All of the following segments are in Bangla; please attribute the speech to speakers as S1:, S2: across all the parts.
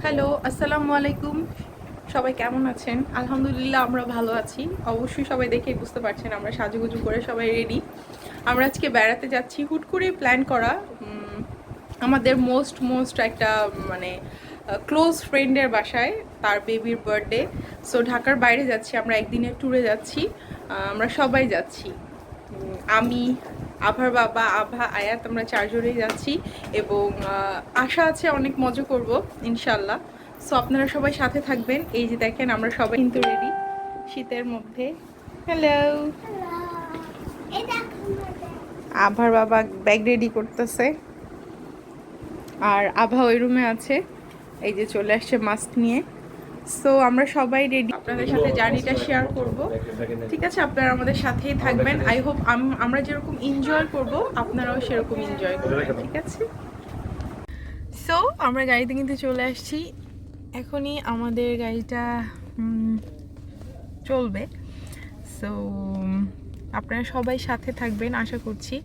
S1: হ্যালো, আসসালামু আলাইকুম। সবাই কেমন আছেন? আলহামদুলিল্লাহ আমরা ভালো আছি। অবশ্যই সবাই দেখেই বুঝতে পারছেন আমরা সাজুগুজু করে সবাই রেডি। আমরা আজকে বেড়াতে যাচ্ছি, হুট করে প্ল্যান করা। আমাদের মোস্ট একটা মানে ক্লোজ ফ্রেন্ডের বাসায় তার বেবির বার্থডে। সো ঢাকার বাইরে যাচ্ছি, আমরা একদিনের ট্যুরে যাচ্ছি। আমরা সবাই যাচ্ছি। আমি, আভার বাবা, আভা, আয়াত, আমরা চারজনেই যাচ্ছি এবং আশা আছে অনেক মজা করব ইনশাল্লাহ। সো আপনারা সবাই সাথে থাকবেন। এই যে দেখেন আমরা সবাই কিন্তু রেডি শীতের মধ্যে। হ্যালো, আভার বাবা ব্যাগ রেডি করতেছে আর আভা ওই রুমে আছে। এই যে চলে আসছে মাস্ক নিয়ে। সো আমরা সবাই রেডি, আপনাদের সাথে জার্নিটা শেয়ার করব। ঠিক আছে, আপনারা আমাদের সাথেই থাকবেন। আই হোপ আমরা যেরকম এনজয় করব আপনারাও সেরকম এনজয় করবেন। ঠিক আছে, সো আমরা গাড়িতে কিন্তু চলে আসছি। এখনই আমাদের গাড়িটা চলবে। সো আপনারা সবাই সাথে থাকবেন আশা করছি,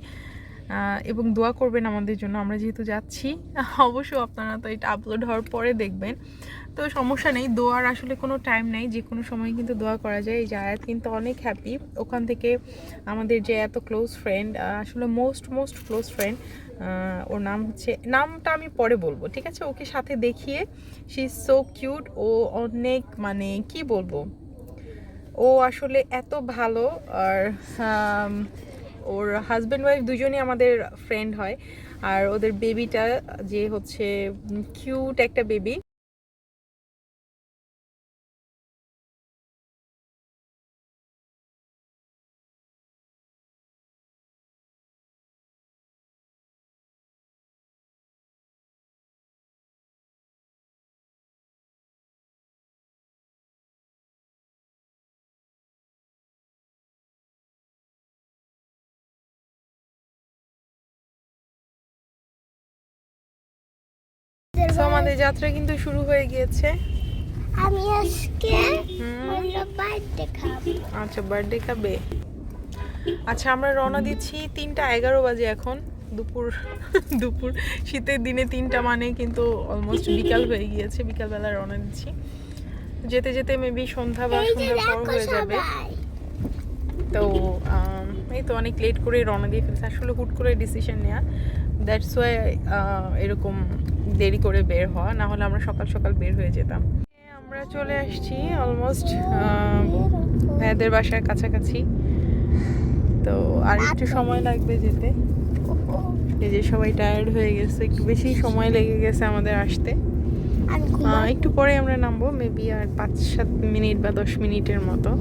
S1: এবং দোয়া করবেন আমাদের জন্য। আমরা যেহেতু যাচ্ছি, অবশ্য আপনারা তো এটা আপলোড হওয়ার পরে দেখবেন, তো সমস্যা নেই। দোয়ার আসলে কোনো টাইম নেই, যে কোনো সময় কিন্তু দোয়া করা যায়। এই যে আয়াত কিন্তু অনেক হ্যাপি। ওখান থেকে আমাদের যে এত ক্লোজ ফ্রেন্ড, আসলে মোস্ট ক্লোজ ফ্রেন্ড, ওর নাম হচ্ছে, নামটা আমি পরে বলবো, ঠিক আছে? ওকে সাথে দেখিয়ে, শি ইজ সো কিউট। ও অনেক মানে কি বলবো, ও আসলে এত ভালো। আর ওর হাজব্যান্ড ওয়াইফ দুজনেই আমাদের ফ্রেন্ড হয়। আর ওদের বেবিটা যে হচ্ছে কিউট একটা বেবি। সো আমাদের যাত্রা কিন্তু শুরু হয়ে গিয়েছে।
S2: আমি আজকে বার্থডে খাবো।
S1: আচ্ছা, বার্থডে খাবে। আচ্ছা, আমরা রওনা দিচ্ছি 3:11 বাজে এখন, দুপুর। দুপুর শীতের দিনে 3টা মানে কিন্তু অলমোস্ট বিকাল হয়ে গিয়েছে। বিকালবেলা রওনা দিচ্ছি, যেতে যেতে মেবি সন্ধ্যা বা সন্ধ্যার পর হয়ে যাবে। তো এই তো অনেক লেট করে রওনা দিয়ে ফেলছে। আসলে হুট করে ডিসিশন নেওয়া, দ্যাটস ওয়াই এরকম দেরি করে বের হওয়া, না হলে আমরা সকাল সকাল বের হয়ে যেতাম। আমরা চলে আসছি অলমোস্ট ভাইয়াদের বাসার কাছাকাছি। তো আর একটু সময় লাগবে যেতে। এই যে সবাই টায়ার্ড হয়ে গেছে, একটু বেশি সময় লেগে গেছে আমাদের আসতে। একটু পরে আমরা নামবো, মেবি আর 5-7 মিনিট বা 10 মিনিটের মতো।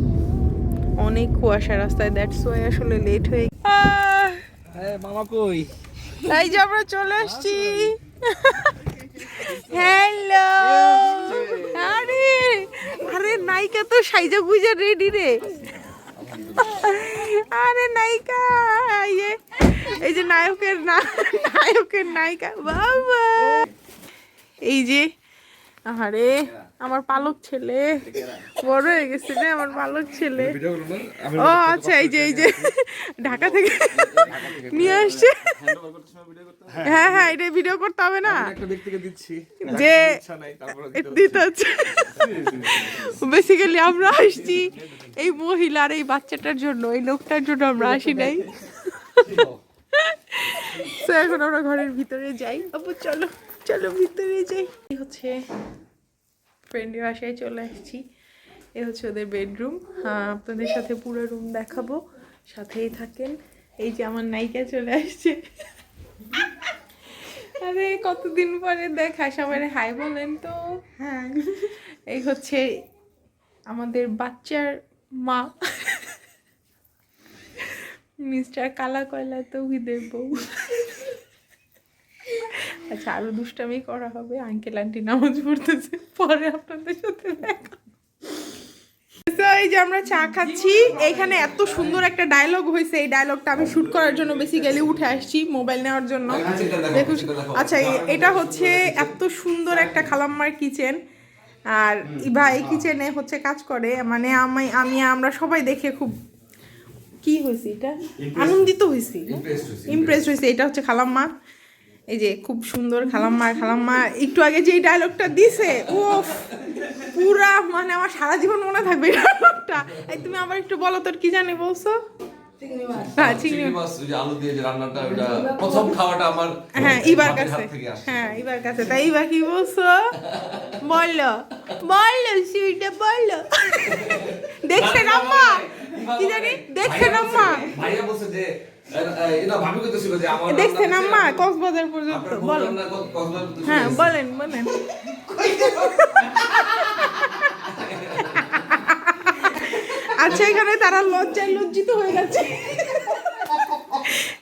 S1: অনেক কুয়াশা রাস্তায়, দ্যাটস ওয়াই আসলে লেট হয়ে।
S3: মামা কই?
S1: এই যে আমরা চলে আসছি। হ্যালো, আরে আরে নায়িকা তো সাইজা গুইজা রেডি রে। আরে নায়িকা, এই যে নায়কের নায়িকা বাবা। এই যে আরে আমার পালক ছেলে বড় হয়ে গেছে রে, আমার পালক ছেলে। ও আচ্ছা, এই যে ঢাকা থেকে নিয়ে আসছে। হ্যাঁ, এটা ভিডিও করতে হবে না, যে দিতে হচ্ছে। বেসিক্যালি আমরা আসছি এই মহিলার এই বাচ্চাটার জন্য, এই লোকটার জন্য আমরা আসি নাই। তো এখন আমরা ঘরের ভিতরে যাই। আপু চলো চলো ভিতরে যাই। এই হচ্ছে ফ্রেন্ডের বাসায় চলে আসছি। এ হচ্ছে ওদের বেডরুম। আপনাদের সাথে পুরো রুম দেখাবো, সাথেই থাকেন। এই যে আমার নায়িকা চলে আসছে। আরে কতদিন পরে দেখা, সবাই হাই বলেন তো। হ্যাঁ, এই হচ্ছে আমাদের বাচ্চার মা, মিস্টার কালা কয়লা তৌহিদের বউ। আচ্ছা, আরো দুষ্টামি করা হবে। আঙ্কেল আন্টি নামাজ পড়তেছে, পরে আপনাদের সাথে দেখা। এই যে আমরা চা খাচ্ছি, এইখানে এত সুন্দর একটা ডায়লগ হয়েছে। এই ডায়লগটা আমি শুট করার জন্য বেসিক্যালি উঠে আসছি মোবাইল নেওয়ার জন্য। দেখুন, আচ্ছা এটা হচ্ছে এত সুন্দর একটা খালাম্মার কিচেন। আর ইভা এই কিচেনে হচ্ছে কাজ করে, মানে আমরা সবাই দেখে খুব কি হয়েছে, এটা আনন্দিত হয়েছি, ইমপ্রেসড হয়েছে। এটা হচ্ছে খালাম্মা। এই যে খুব সুন্দর খালাম্মা একটু আগে যে ডায়লগটা দিছে উফ পুরা মানে আমার সারা জীবন মনে থাকবে এই ডায়লগটা। এই তুমি আবার একটু বলো তোর কি জানি বলছো? হ্যাঁ চিংড়ি মাছ।
S3: মাছ ওই যে আলু দিয়ে যে রান্নাটা ওটা প্রথম খাওয়াটা আমার
S1: হ্যাঁ ইবার
S3: বাপের
S1: কাছে,
S3: হাত থেকে আসে।
S1: হ্যাঁ ইবার কাছে। তাই ইবার কি বলছো? বললো সেটা বললো। দেখছেন আম্মা কি জানি, দেখছেন আম্মা,
S3: ভাইয়া বলছে যে এটা ভাবি কইতেছিল যে আমার
S1: দেখছেন আম্মা কক্সবাজার পর্যন্ত
S3: আপনার
S1: বলেন।
S3: রান্না কক্সবাজার পর্যন্ত
S1: হ্যাঁ
S3: গেছে।
S1: বলেন। আচ্ছা এখানে তারা লজ্জিত হয়ে গেছে।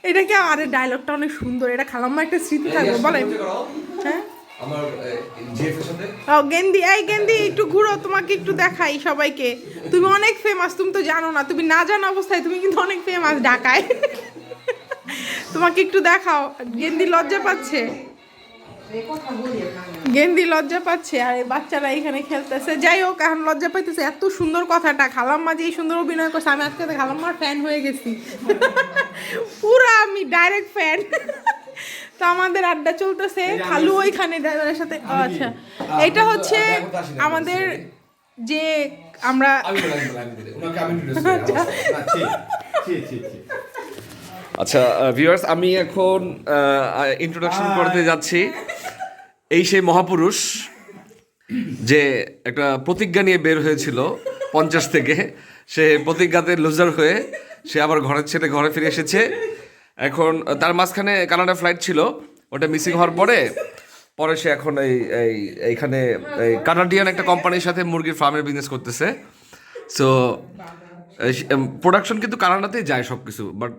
S1: এটা কি? আরে ডায়লগটা অনেক সুন্দর, এটা খালাম্মা একটা স্মৃতি থাকবে। বলেন। হ্যাঁ
S3: আমার জিএফ এর সাথে
S1: ও গেন্দি একটু ঘুরো, তোমাকে একটু দেখাই সবাইকে। তুমি অনেক ফেমাস, তুমি তো জানো না, তুমি না জানা অবস্থায় তুমি কিন্তু অনেক ফেমাস ঢাকায়। তোমাকে একটু দেখাও। গেন্দি লজ্জা পাচ্ছে, আর এই বাচ্চারা এখানে খেলতেছে। যাই হোক এখন লজ্জা পাইতেছে, এত সুন্দর কথাটা খালাম্মা যে এই সুন্দর অভিনয় করছে, আমি আজকে তো খালাম্মার ফ্যান হয়ে গেছি। পুরা আমি ডাইরেক্ট ফ্যান। তো আমাদের আড্ডা চলতেছে, খালু ওইখানে ড্রাইভারের সাথে। ও আচ্ছা, এটা হচ্ছে আমাদের যে আমরা
S3: আমি ওনাকে আমি আচ্ছা ভিউয়ার্স, আমি এখন ইন্ট্রোডাকশন করতে যাচ্ছি এই সেই মহাপুরুষ যে একটা প্রতিজ্ঞা নিয়ে বের হয়েছিল 50 থেকে, সে প্রতিজ্ঞাতে লুজার হয়ে সে আবার ঘরের ছেড়ে ঘরে ফিরে এসেছে। এখন তার মাঝখানে কানাডা ফ্লাইট ছিল, ওটা মিসিং হওয়ার পরে সে এখন এইখানে কানাডিয়ান একটা কোম্পানির সাথে মুরগির ফার্মের বিজনেস করতেছে। সো প্রোডাকশন কিন্তু কানাডাতেই যায় সব কিছু, বাট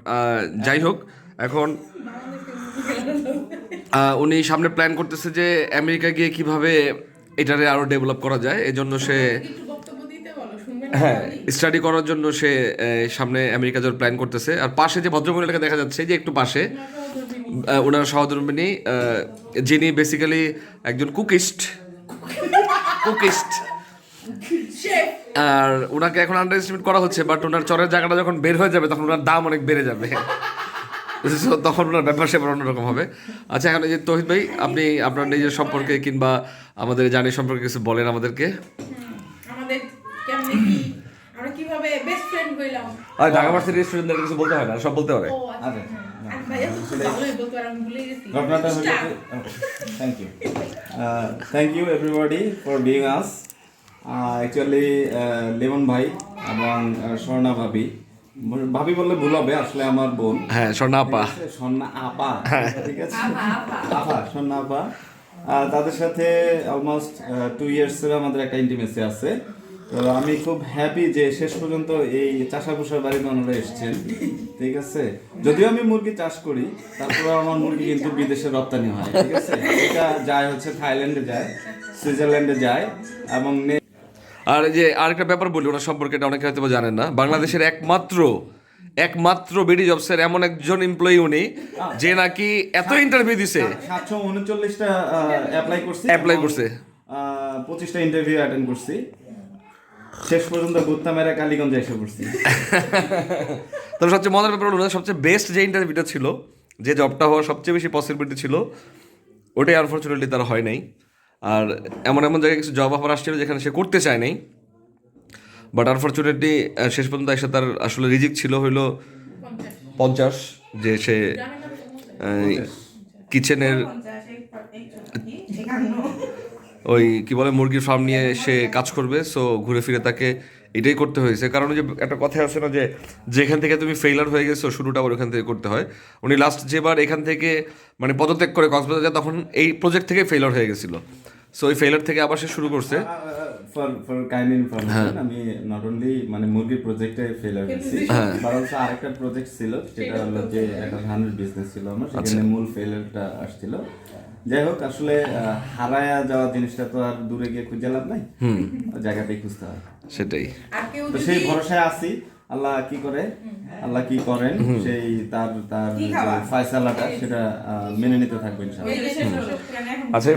S3: যাই হোক এখন উনি সামনে প্ল্যান করতেছে যে আমেরিকা গিয়ে কিভাবে এটারে আরও ডেভেলপ করা যায়। এই জন্য সে হ্যাঁ স্টাডি করার জন্য সে সামনে আমেরিকা যাওয়ার প্ল্যান করতেছে। আর পাশে যে ভদ্রমহিলাকে দেখা যাচ্ছে, যে একটু পাশে ওনার সহধর্মিনী, যিনি বেসিক্যালি একজন কুকিস্ট, আর ওনাকে এখন আন্ডার এস্টিমেট করা হচ্ছে, বাট ওনার চরের জায়গাটা যখন বের হয়ে যাবে তখন ওনার দাম অনেক বেড়ে যাবে। তখন ওনার ব্যাপার সেবার অন্যরকম হবে। আচ্ছা এখন এই যে তৌহিদ ভাই, আপনি আপনার নিজের সম্পর্কে কিংবা আমাদের জানি সম্পর্কে কিছু বলেন আমাদেরকে।
S1: আমাদের কেমনে কি আমরা কিভাবে বেস্ট ফ্রেন্ড হইলাম।
S3: আর ঢাকা ভার্সিটি রেস্টুরেন্টে কিছু বলতে হয় না, সব বলতে পারে।
S1: ও আচ্ছা ভাইয়া তো খুব ভালোই বলতো, আর আমি ভুলে গেছি।
S4: ঘটনাটা হলো thank you everybody for being us. Actually lemon ভাই এবং স্বর্ণা ভাবি বললে ভুল হবে, আসলে আমার বোন।
S3: হ্যাঁ স্বর্ণা আপা,
S4: স্বর্ণা আপা, ঠিক আছে, আপা স্বর্ণা আপা। তাদের সাথে অলমোস্ট 2 years আমাদের একটা ইন্টিমেসি আছে। তো আমি খুব হ্যাপি যে শেষ পর্যন্ত এই চাষাভুষার বাড়িতে ওনারা এসেছেন, ঠিক আছে। যদিও আমি মুরগি চাষ করি, তারপরে আমার মুরগি কিন্তু বিদেশে রপ্তানি হয়, ঠিক আছে। এটা যায় হচ্ছে থাইল্যান্ডে যায়, সুইজারল্যান্ডে যায় এবং
S3: আর এই যে আরেকটা ব্যাপার বলি ওনার সম্পর্কে, এটা অনেকে হয়তো জানেন না, বাংলাদেশের একমাত্র বিডি জবসের এমন একজন এমপ্লয়ি উনি, যে নাকি এত ইন্টারভিউ দিছে,
S4: 739টা অ্যাপ্লাই করছে, 25টা ইন্টারভিউ অ্যাটেন্ড করছি, শেষ পর্যন্ত গুত্তা মেরা কালীগঞ্জে এসে পড়ছি।
S3: তবে সবচেয়ে মজার ব্যাপার হলো সবচেয়ে বেস্ট যে ইন্টারভিউটা ছিল, যে জবটা হওয়ার সবচেয়ে বেশি পসিবিলিটি ছিল, ওটাই আনফর্চুনেটলি তারা হয় নাই। আর এমন জায়গায় কিছু জব অফার আসছিল যেখানে সে করতে চায় নাই, বাট আনফর্চুনেটলি শেষ পর্যন্ত এসে তার আসলে রিজিক ছিল হইলো 50, যে সে কিচেনের ওই কি বলে মুরগির ফার্ম নিয়ে সে কাজ করবে। সো ঘুরে ফিরে তাকে এটাই করতে হয়েছে, কারণ যে একটা কথা আছে না, যে যেখান থেকে তুমি ফেইলার হয়ে গেছো শুরুটা আবার ওখান থেকে করতে হয়। উনি লাস্ট যেবার এখান থেকে মানে পদত্যাগ করে কক্সবাজার যায়, তখন এই প্রজেক্ট থেকে ফেইলার হয়ে গেছিলো। সো ওই ফেইলার থেকে আবার সে শুরু করছে।
S4: ফর কাইন্ড ইনফরমেশন, আমি নট অনলি মানে মুরগির প্রজেক্টে ফেইলার হয়েছি, বরং আরেকটা প্রজেক্ট ছিল, সেটা হলো যে একটা 100 বিজনেস ছিল আমার, সেখানে মূল ফেইলারটা আসছিল। যাই হোক, আসলে হারায়া যাওয়া জিনিসটা তো আর দূরে গিয়ে খুঁজে লাভ নাই, জায়গাতেই খুঁজতে হয়,
S3: সেটাই।
S4: তো সেই ভরসায় আছি। আল্লাহ কি করেন সেই তার ফয়সালাটা সেটা মেনে নিতে থাকবেন ইনশাআল্লাহ।
S3: আচ্ছা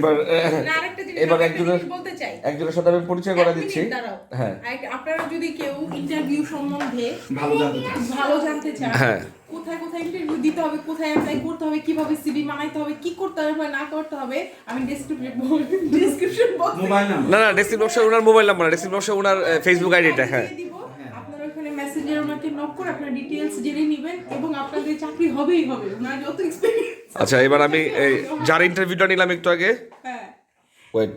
S3: এবার একজনের
S1: বলতে চাই।
S3: একজনের সাথে আমি পরিচয় করে দিচ্ছি।
S1: দাঁড়াও।
S3: হ্যাঁ
S1: আপনারা যদি কেউ ইন্টারভিউ সম্বন্ধে ভালো জানতে চান,
S3: হ্যাঁ
S1: কোথায় কোথায় ইন্টারভিউ দিতে হবে, কোথায় অ্যাপ্লাই করতে হবে, কিভাবে সিভি বানাইতে হবে, কি করতে হবে না করতে হবে, আমি ডেসক্রিপশন বক্সে
S4: মোবাইল নাম্বার
S3: না ডেসক্রিপশন বক্সে ওনার মোবাইল নাম্বার, ডেসক্রিপশন বক্সে ওনার ফেসবুক আইডিটা। হ্যাঁ
S1: দিব। আপনারা ওখানে মেসেঞ্জারে ওনাকে নক করে আপনার ডিটেইলস জেনে নেবেন এবং আপনাদের চাকরি হবেই হবে, ওনার যত এক্সপেরিয়েন্স।
S3: আচ্ছা এবার আমি যার ইন্টারভিউটা নিলাম একটু আগে,
S1: হ্যাঁ
S3: ওয়েট,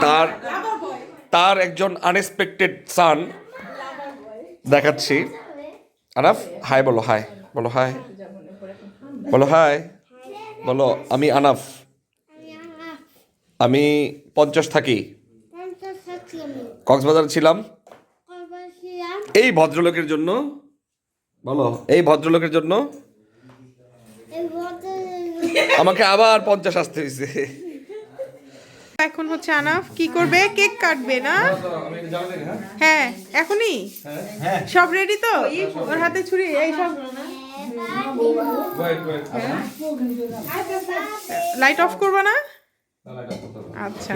S3: তার
S1: লাভার বয়,
S3: তার একজন আনএক্সপেক্টেড সান দেখাচ্ছি। আনাফ হাই বলো, হাই বলো, হাই বলো, হাই বলো। আমি আনাফ, আমি 50 থাকি, কক্সবাজার ছিলাম। এই ভদ্রলোকের জন্য বলো, এই ভদ্রলোকের জন্য আমাকে আবার 50 আসতে হয়েছে।
S1: এখন হচ্ছে আনাফ কি করবে, কেক কাটবে না? হ্যাঁ এখনই সব রেডি তো, ওর হাতে ছুরি এই সব। লাইট অফ করবা না? আচ্ছা,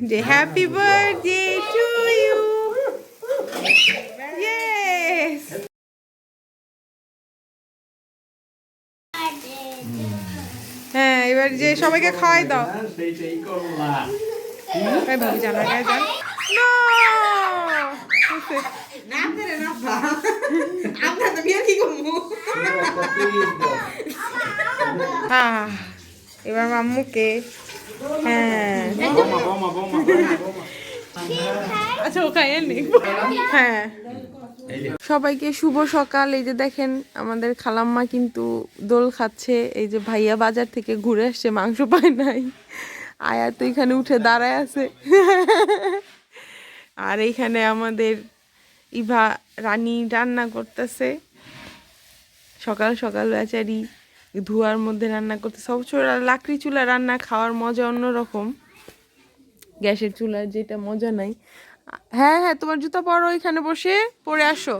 S1: যে happy birthday to you. Yes, হ্যাঁ এবার যে সবাইকে খাওয়াই দাও।
S4: সেইটাই করলাম।
S1: এই ভাবি জানা গায়ে যান এবার মাম্মুকে। হ্যাঁ আচ্ছা ও খাইয়ে নি। হ্যাঁ সবাইকে শুভ সকাল। এই যে দেখেন আমাদের খালাম্মা কিন্তু দোল খাচ্ছে। এই যে ভাইয়া বাজার থেকে ঘুরে আসছে, মাংস পায় নাই, আয়া তো এখানে উঠে দাঁড়ায় আছে। আর এইখানে আমাদের ইভা রানী রান্না করতেছে, সকাল সকাল বেচারি ধোয়ার মধ্যে রান্না করতেছে। অবশ্য লাকড়ি চুলা রান্না খাওয়ার মজা অন্যরকম, গ্যাসের চুলার যেটা মজা নাই। হ্যাঁ হ্যাঁ তোমার জুতা পরো, এখানে বসে পরে আসো।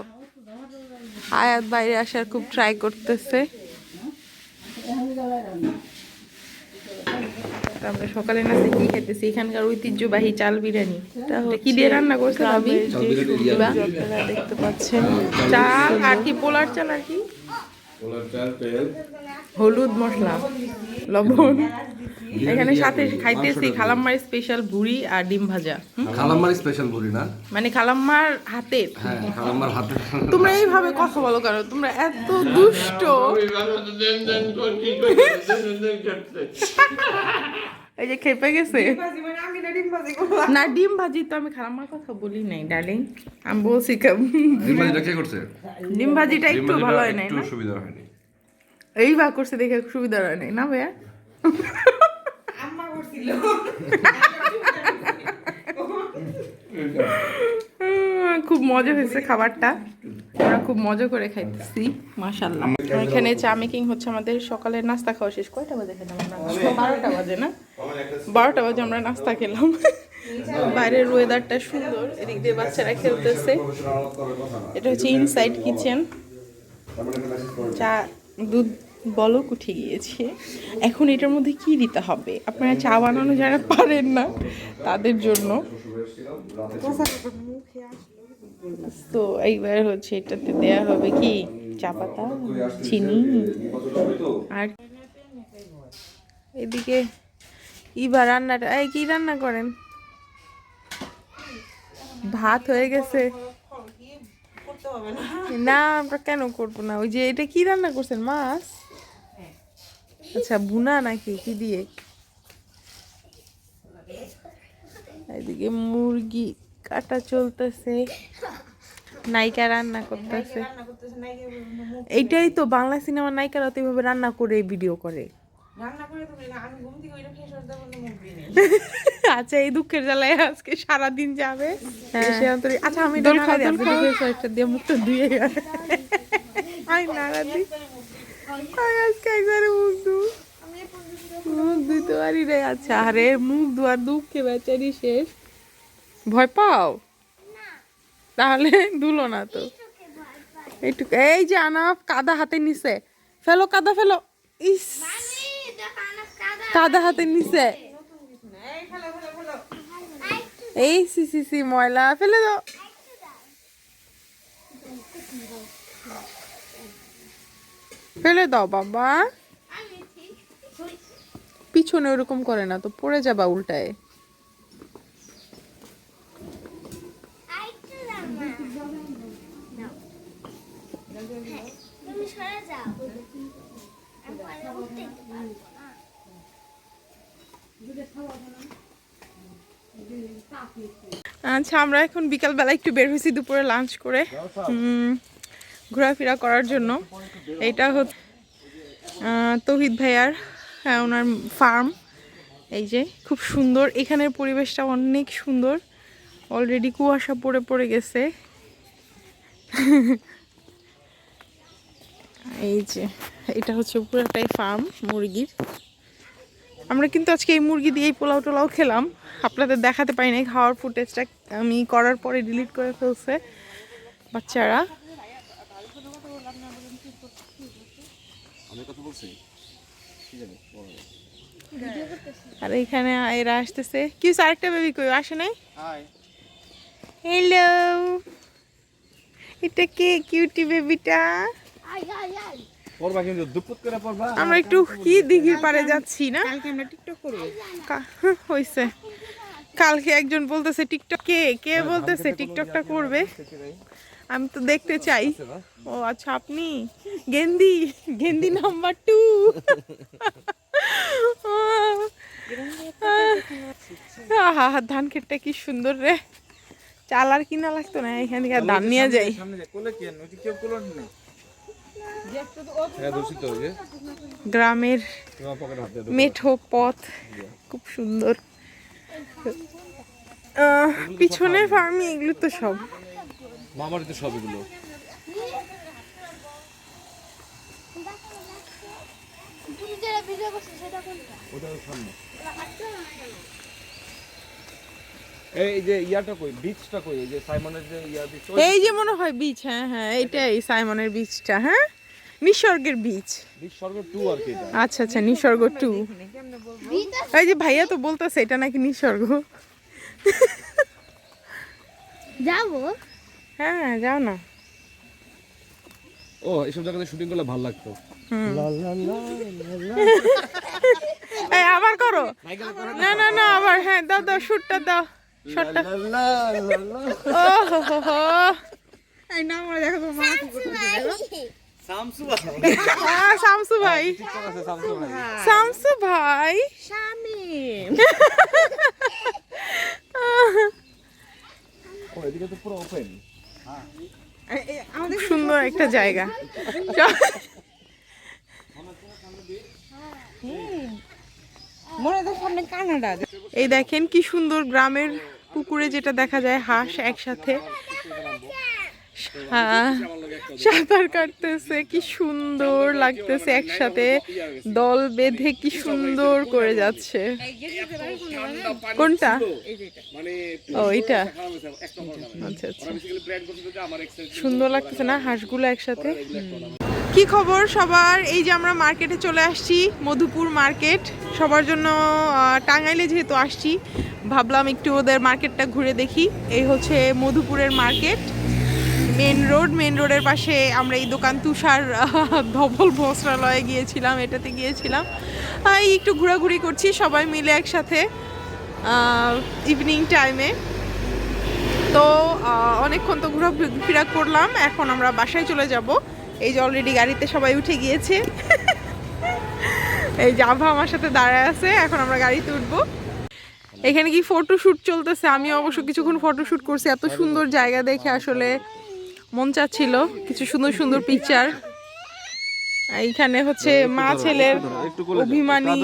S1: আয়াত বাইরে আসার খুব ট্রাই করতেছে। আমরা সকালে নাস্তা কি খেতেছি, এখানকার ঐতিহ্যবাহী চাল বিরিয়ানি। কি দিয়ে রান্না করছে ভাবি? আপনারা দেখতে পাচ্ছেন চাল আর কি, পোলার চাল আর কি, হলুদ মশলা লবণ। এখানে সাথে খাইতেছি খালাম্মার স্পেশাল ভুড়ি আর ডিম ভাজা।
S3: খালাম্মার স্পেশাল ভুড়ি না,
S1: মানে খালাম্মার হাতের।
S3: হ্যাঁ খালাম্মার হাতে।
S1: তোমরা এইভাবে কথা বলো কেন? তোমরা এত দুষ্ট। এই যে খেপে গেছে না, ডিম ভাজি তো আমি খালাম্মার কথা বলি নাই ডার্লিং, আমি বলছি
S3: ডিম ভাজিটা কে করছে?
S1: ডিম ভাজিটা একটু ভালো হয় নাই
S3: একটু
S1: না?
S3: সুবিধা হয়নি।
S1: এই বা করছে দেখে সুবিধা হয় নাই না ভাইয়া? খুব মজা হয়েছে খাবারটা, আমরা খুব মজা করে খাইতেছি মাশাআল্লাহ। এখানে চা মেকিং হচ্ছে, আমাদের সকালের নাস্তা খাওয়া শেষ। কয়টা বাজে খেলাম আমরা? 12টা বাজে না? 12টা বাজে আমরা নাস্তা খেলাম। বাইরের ওয়েদারটা সুন্দর, এদিক দিয়ে বাচ্চারা খেলতেছে। এটা হচ্ছে ইনসাইড কিচেন। চা দুধ বলক উঠে গিয়েছে। এখন এটার মধ্যে কি দিতে হবে, আপনারা চা বানানো যারা পারেন না তাদের জন্য। তো এইবার হচ্ছে এটাতে দেয়া হবে কি চা পাতা, চিনি, আর এদিকে ইবা রান্নাটা। এই কি রান্না করেন? ভাত হয়ে গেছে না, আমরা কেন করবো না? ওই যে এটা কি রান্না করছেন, মাছ? আচ্ছা ভুনা নাকি কি দিয়ে? এদিকে মুরগি কাটা চলতেছে, নায়িকা রান্না করতেছে। এইটাই তো বাংলা সিনেমার নায়িকারা তো এইভাবে রান্না করে ভিডিও করে। আচ্ছা এই দুঃখের জ্বালায় আজকে সারাদিন যাবে। আচ্ছা আমি একটা দিয়ে মুখটা ধুয়ে আমি নাড়া দিই। আজকে একবারে মুখ ধুইতে পারি রে। আচ্ছা আরে মুখ ধোয়ার দুঃখে বেচারি শেষ। ভয় পাও? তাহলে ধুলো না তো এইটুকু। এই যে আনাফ কাদা হাতে নিছে, ফেলো কাদা ফেলো। ইস কাদা হাতে নিছে। এই সি সি সি ময়লা ফেলে দাও। ফেলে দাও বাবা, পিছনে ওরকম করে না তো, পড়ে যাবা উল্টায়।
S2: তুমি সরে যাও, আমি পয়লা উঠতে পারবো না।
S1: আচ্ছা, আমরা এখন বিকালবেলা একটু বের হয়েছি দুপুরে লাঞ্চ করে ঘোরাফেরা করার জন্য। এটা হচ্ছে তৌহিদ ভাইয়ার, হ্যাঁ, ওনার ফার্ম। এই যে খুব সুন্দর, এখানের পরিবেশটা অনেক সুন্দর। অলরেডি কুয়াশা পড়ে পড়ে গেছে। এই যে এটা হচ্ছে পুরোটাই ফার্ম মুরগির। আমরা কিন্তু আজকে এই মুরগি দিয়েই পোলাও টোলাও খেলাম, আপনাদের দেখাতে পারি নাই। খাওয়ার ফুটেজটা আমি করার পরে ডিলিট করে ফেলছে বাচ্চারা। আর এখানে এরা আসতেছে। কি আরেকটা বেবি কই আসে নাই? হ্যালো, এটা কে কিউটি বেবিটা?
S2: আয় আয় আয়,
S4: পড়বা কিন্তু দুপুর করে পড়বা।
S1: আমরা একটু কি দিঘির পাড়ে যাচ্ছি না?
S5: কালকে আমরা টিকটক করবো।
S1: হইছে। কালকে একজন বলতেছে টিকটক, কে কে বলতেছে টিকটকটা করবে? আমি তো দেখতে চাই। ও আচ্ছা, আপনি গেন্দি, গেন্দি নাম্বার 2। ধান ক্ষেতটা কি সুন্দর রে, চাল আর কিনা লাগতো না, এখান থেকে ধান নিয়ে যাই। গ্রামের মেঠো পথ, খুব সুন্দর। পিছনের ফার্মি এগুলো তো সব
S3: মামার তো সব এগুলো।
S2: তুমি যেটা ভিডিও করছো সেটা কোনটা?
S4: ওটা সামনে। এই যে ইয়াটা কই, বিচটা কই, এই যে সাইমনের যে ইয়া বিচ।
S1: এই যে মনে হয় বিচ, হ্যাঁ হ্যাঁ, এইটাই সাইমনের বিচটা। হ্যাঁ, নিসর্গের বিচ।
S4: নিসর্গ 2 আর কি এটা।
S1: আচ্ছা আচ্ছা, নিসর্গ 2। এই যে ভাইয়া তো বলতেছে এটা নাকি নিসর্গ।
S2: যাবো।
S1: হ্যাঁ, যাও না।
S3: ও, এইসব জায়গাতে শুটিং করলে ভালো লাগতো।
S1: এই আবার করো। না না না, আবার হ্যাঁ, দাও দাও, শুটটা দাও, শটটা। ও হো হো হো।
S5: এই না, আমরা দেখো তোমার মা কি করতেছে দেখো।
S4: শামসু ভাই।
S1: শামসু ভাই,
S4: ঠিক আছে শামসু ভাই।
S1: শামসু ভাই।
S5: শামিম।
S4: ও এদিকে তো পুরো ওপেন।
S5: আমাদের
S1: সুন্দর একটা জায়গা।
S5: মনে হয় সামনে কানাডা।
S1: এই দেখেন কি সুন্দর, গ্রামের পুকুরে যেটা দেখা যায় হাঁস একসাথে সাঁতার কাটতেছে, কি সুন্দর লাগতেছে, একসাথে দল বেঁধে কি সুন্দর করে যাচ্ছে। কোনটা? ও, এটা আচ্ছা আচ্ছা, সুন্দর লাগতেছে না হাঁসগুলো একসাথে। কি খবর সবার? এই যে আমরা মার্কেটে চলে আসছি, মধুপুর মার্কেট। সবার জন্য টাঙ্গাইলে যেহেতু আসছি, ভাবলাম একটু ওদের মার্কেটটা ঘুরে দেখি। এই হচ্ছে মধুপুরের মার্কেট, মেন রোডের পাশে আমরা এই দোকান তুষার ধবল বস্ত্রালয়ে গিয়েছিলাম, এটাতে গিয়েছিলাম। এই একটু ঘোরাঘুরি করছি সবাই মিলে একসাথে ইভিনিং টাইমে। তো অনেকক্ষণ তো ঘোরাফেরা করলাম, এখন আমরা বাসায় চলে যাব। এই যে অলরেডি গাড়িতে সবাই উঠে গিয়েছে। এই যে আভা আমার সাথে দাঁড়ায় আছে, এখন আমরা গাড়িতে উঠবো। এখানে কি ফটোশুট চলতেছে, আমি অবশ্য কিছুক্ষণ ফটোশুট করছি। এত সুন্দর জায়গা দেখে আসলে মন চাচ্ছিল কিছু সুন্দর সুন্দর পিকচার। এইখানে হচ্ছে মা ছেলের অভিমানী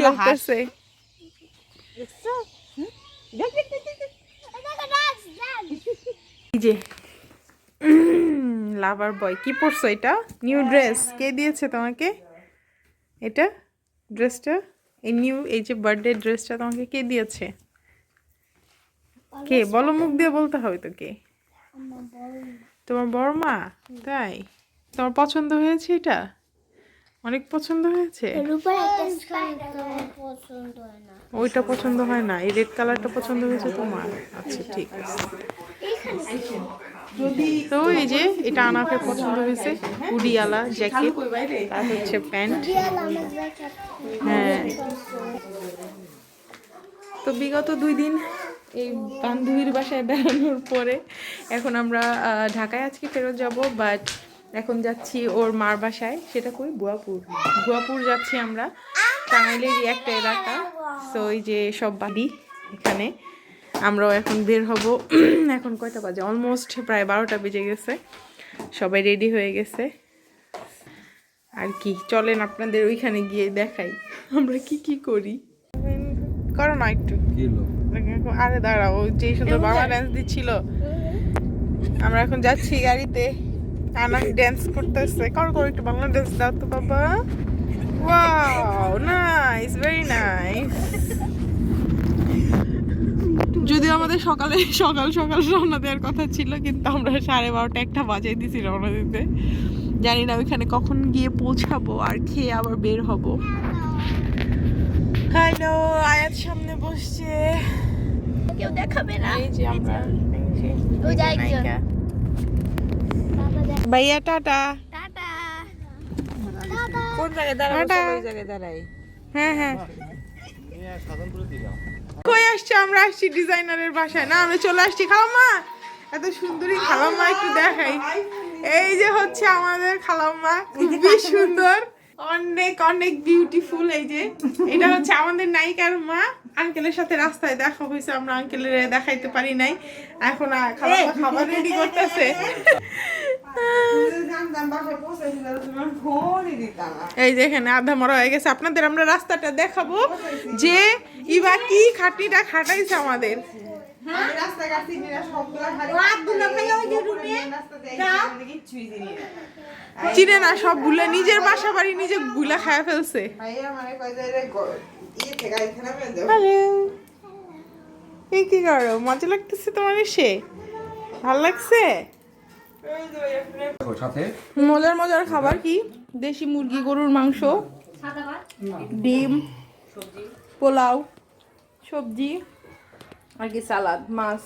S1: চলতেছে। এই যে লাভার বয়, কি পরছো এটা? নিউ ড্রেস কে দিয়েছে তোমাকে? এটা ড্রেসটা, এই নিউ, এই যে বার্থডে ড্রেসটা তোমাকে কে দিয়েছে? কে বলো, মুখ দিয়ে বলতে হবে তো। কে? তোমার বড় মা? তাই? তোমার পছন্দ হয়েছে এটা? অনেক পছন্দ হয়েছে।
S2: রূপার একটা স্পাইডার পছন্দ হয় না।
S1: ওইটা পছন্দ হয় না, এই রেড কালারটা পছন্দ হয়েছে তোমার। আচ্ছা ঠিক আছে। তো এই যে এটা আনাফের পছন্দ হয়েছে, উডিয়ালা জ্যাকেট আর হচ্ছে প্যান্ট।
S2: রিয়াল আমার জ্যাকেট।
S1: হ্যাঁ, তো বিগত 2 দিন এই বান্ধবীর বাসায় বেড়ানোর পরে এখন আমরা ঢাকায় আজকে ফেরত যাব, বাট এখন যাচ্ছি ওর মার বাসায়। সেটা কই? ভুয়াপুর যাচ্ছি আমরা, টাঙ্গাইলেরই একটা এলাকা। তো এই যে সব বাড়ি এখানে, আমরাও এখন বের হব। এখন কয়টা বাজে? অলমোস্ট প্রায় 12টা বেজে গেছে। সবাই রেডি হয়ে গেছে আর কি। চলেন আপনাদের ওইখানে গিয়ে দেখাই আমরা কি কি করি। করো না একটু। আরে দাঁড়াও, যে সুন্দর বাবা ডান্স দিচ্ছিল। আমরা এখন যাচ্ছি গাড়িতে, আনা ড্যান্স করতেছে। করো একটু বাংলা ড্যান্স দাও তো বাবা। Wow, nice, very nice. যদিও আমাদের সকাল সকাল রওনা দেওয়ার কথা ছিল, কিন্তু আমরা 12:30 একটা বাজাই দিছি রওনা দিতে। জানি না ওইখানে কখন গিয়ে পৌঁছাবো আর খেয়ে আবার বের হব। হ্যালো, আয়াত সামনে বসছে।
S2: কেউ দেখাবে না।
S1: এই যে আমরা,
S2: ওই যে একজন। বাবা দেখ।
S1: ভাইয়া টাটা।
S2: টাটা।
S5: কোন জায়গায় দাঁড়াবো?
S1: টাটা।
S5: ওই জায়গায় দাঁড়াই।
S1: হ্যাঁ হ্যাঁ, কই আসছি? আমরা আসছি ডিজাইনারের বাসায়। না, আমরা চলে আসছি। খালাম্মা, এত সুন্দরী খালাম্মা, একটু দেখাই। এই যে হচ্ছে আমাদের খালাম্মা, খুবই সুন্দর, অনেক অনেক বিউটিফুল। এই যে এটা হচ্ছে আমাদের নায়িকার মা। আঙ্কেলের সাথে রাস্তায় দেখা হয়েছে, আমরা আঙ্কেলের দেখাইতে পারি নাই। এখন খালাম্মা খাবার রেডি করতেছে। এই যে এখানে আধা মরা হয়ে গেছে। আপনাদের আমরা রাস্তাটা দেখাবো যে ইবা কি খাটিটা খাটাইছে আমাদের। চিনে না, সব ভুলে নিজের বাসা বাড়ি নিজে ভুলে খায় ফেলছে। হ্যালো, এই কি করো? মজা লাগতেছে তোমার এসে? ভাল লাগছে?
S3: সাথে
S1: মজার মজার খাবার কি? দেশি মুরগি, গরুর মাংস, ডিম, পোলাও, সবজি আর কি সালাদ, মাছ।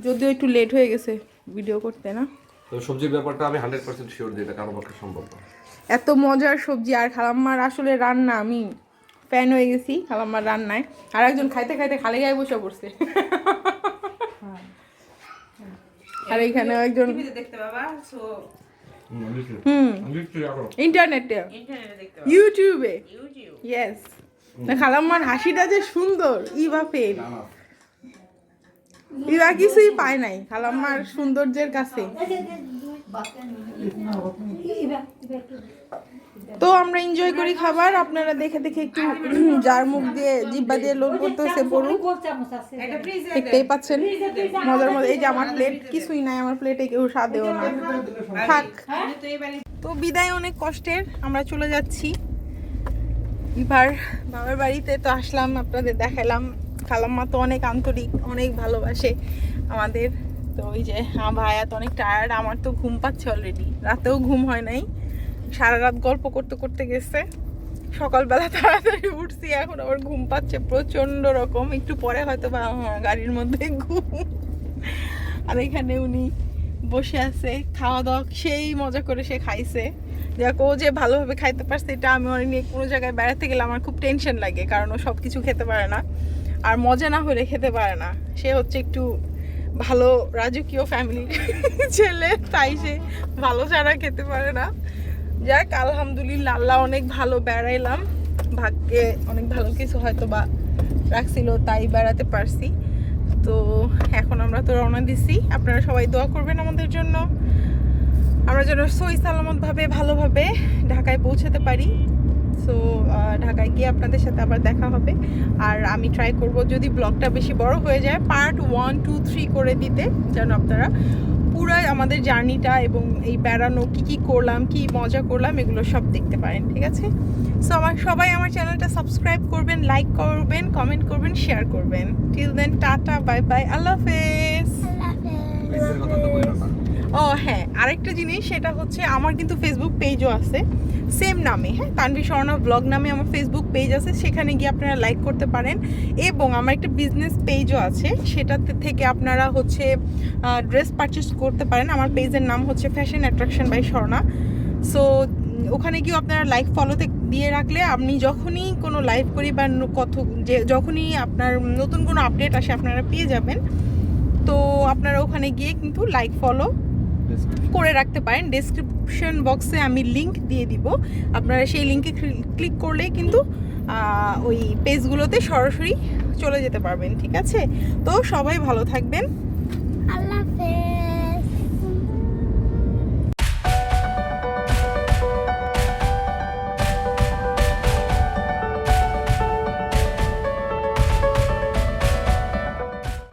S1: যদিও একটু লেট হয়ে গেছে ভিডিও করতে, না?
S3: তো সবজির ব্যাপারটা আমি 100% শিওর যে এটা কারো পক্ষে সম্ভব না।
S1: এত মজার সবজি। আর খালাম্মার আসলে রান্না, আমি ফ্যান হয়ে গেছি খালাম্মার রান্নায়। আর একজন খাইতে খাইতে খালি গায়ে বসে পড়ছে। আর এখানে একজন
S5: দেখতে বাবা, সো
S1: ইন্টারনেটে,
S5: ইন্টারনেটে দেখতে
S1: ইউটিউবে।
S5: ইউটিউব।
S1: ইয়েস, না খালাম্মার হাসিটা যে সুন্দর, ইবা ফেল, ইবা কিছুই পায় নাই খালাম্মার সৌন্দর্যের কাছে। তো আমরা এনজয় করি খাবার, আপনারা দেখে দেখে একটু যার মুখ দিয়ে জিব্বা দিয়ে লোল করতেছে পড়ুক, দেখতেই পাচ্ছেন মজার মজা। এই যে আমার প্লেট, কিছুই নাই আমার প্লেটে, কেউ স্বাদেও না, থাক। তো বিদায় অনেক কষ্টের, আমরা চলে যাচ্ছি এবার বাবার বাড়িতে। তো আসলাম, আপনাদের দেখালাম। খালাম্মা তো অনেক আন্তরিক, অনেক ভালোবাসে আমাদের। তো ওই যে ভাইয়া তো অনেক টায়ার্ড, আমার তো ঘুম পাচ্ছে অলরেডি, রাতেও ঘুম হয় নাই, সারা রাত গল্প করতে করতে গেছে। সকালবেলা তাড়াতাড়ি উঠছি, এখন আবার ঘুম পাচ্ছে প্রচন্ড রকম। একটু পরে হয়তো বা গাড়ির মধ্যে ঘুম। আর এখানে উনি বসে আছে, খাওয়া দাওয়া সেই মজা করে সে খাইছে। দেখ, ও যে ভালোভাবে খাইতে পারছে, এটা আমি অনেক নিয়ে কোনো জায়গায় বেড়াতে গেলে আমার খুব টেনশন লাগে, কারণ ও সব কিছু খেতে পারে না, আর মজা না হলে খেতে পারে না। সে হচ্ছে একটু ভালো রাজকীয় ফ্যামিলির ছেলে, তাই সে ভালো ছাড়া খেতে পারে না। যাক, আলহামদুলিল্লাহ, আল্লাহ অনেক ভালো বেড়াইলাম, ভাগ্যে অনেক ভালো কিছু হয়তো বা রাখছিল, তাই বেড়াতে পারছি। তো এখন আমরা তো রওনা দিছি, আপনারা সবাই দোয়া করবেন আমাদের জন্য, আমরা যেন সহি সালামতভাবে ভালোভাবে ঢাকায় পৌঁছাতে পারি। সো ঢাকায় গিয়ে আপনাদের সাথে আবার দেখা হবে। আর আমি ট্রাই করব, যদি ব্লগটা বেশি বড় হয়ে যায়, পার্ট 1, 2, 3 করে দিতে, যেন আপনারা পুরো আমাদের জার্নিটা এবং এই বেড়ানো কী কী করলাম, কী মজা করলাম, এগুলো সব দেখতে পারেন, ঠিক আছে? সো সবাই আমার চ্যানেলটা সাবস্ক্রাইব করবেন, লাইক করবেন, কমেন্ট করবেন, শেয়ার করবেন। Till then, tata, bye bye, আল্লাহ হাফেজ।
S2: আল্লাহ হাফেজ।
S3: কথা তো বললাম না।
S1: ও হ্যাঁ, আরেকটা জিনিস সেটা হচ্ছে আমার কিন্তু ফেসবুক পেজও আছে সেম নামে, হ্যাঁ, তানভি স্বর্ণা ব্লগ নামে আমার ফেসবুক পেজ আছে, সেখানে গিয়ে আপনারা লাইক করতে পারেন। এবং আমার একটা বিজনেস পেজও আছে, সেটাতে থেকে আপনারা হচ্ছে ড্রেস পারচেস করতে পারেন। আমার পেজের নাম হচ্ছে fashion attraction by Swarna. So ওখানে গিয়ে আপনারা লাইক ফলোতে দিয়ে রাখলে আপনি যখনই কোনো লাইভ করি বা যখনই আপনার নতুন কোনো আপডেট আসে আপনারা পেয়ে যাবেন। তো আপনারা ওখানে গিয়ে কিন্তু লাইক ফলো করে রাখতে পারেন। ডেসক্রিপশন বক্সে আমি লিংক দিয়ে দিব, আপনারা সেই লিংকে ক্লিক করলেই কিন্তু ওই পেজগুলোতে সরাসরি চলে যেতে পারবেন। ঠিক আছে, তো সবাই ভালো থাকবেন।
S2: আল্লাহ হাফেজ।